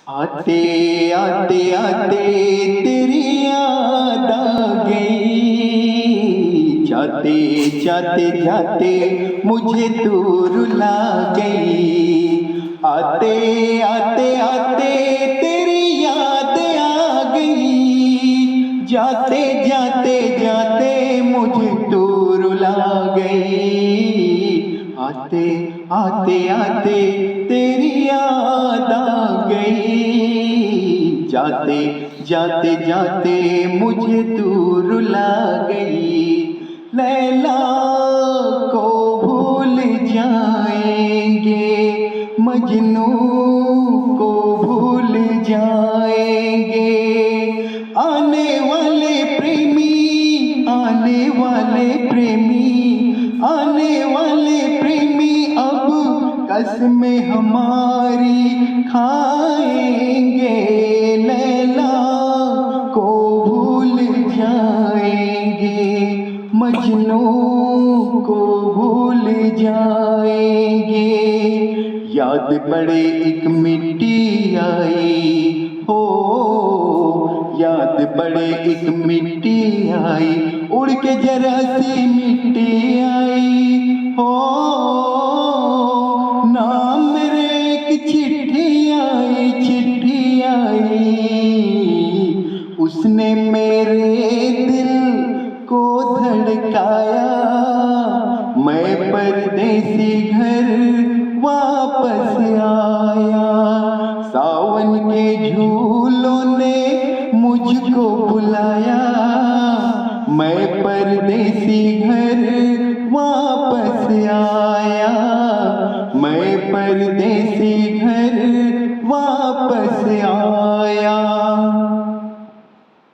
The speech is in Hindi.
आते आते आते तेरी याद आ गई, जाते जाते जाते मुझे तू रुला गई। आते आते आते तेरी याद आ गई, जाते जाते जाते मुझे तू रुला गई। आते आते आते तेरी याद आ गई, जाते जाते जाते मुझे तू रुला गई। लैला को भूल जाएंगे, मजनू को भूल जाएंगे। आने वाले प्रेमी, आने वाले प्रेमी, आने वाले प्रेमी अब कसमें हमारी खाएंगे। लैला को भूल जाएंगे, मजनू को भूल जाएंगे। याद पड़े एक मिट्टी आई हो, याद पड़े एक मिट्टी आई, उड़ के जरा सी मिट्टी आई हो। नाम मेरे एक चिट्ठी आई, चिट्ठी आई, उसने मेरे दिल को धड़काया। मैं परदेसी घर वापस आया, सावन के झूलों ने मुझको बुलाया। मैं परदेसी घर वापस आया, मैं परदेसी घर वापस आया।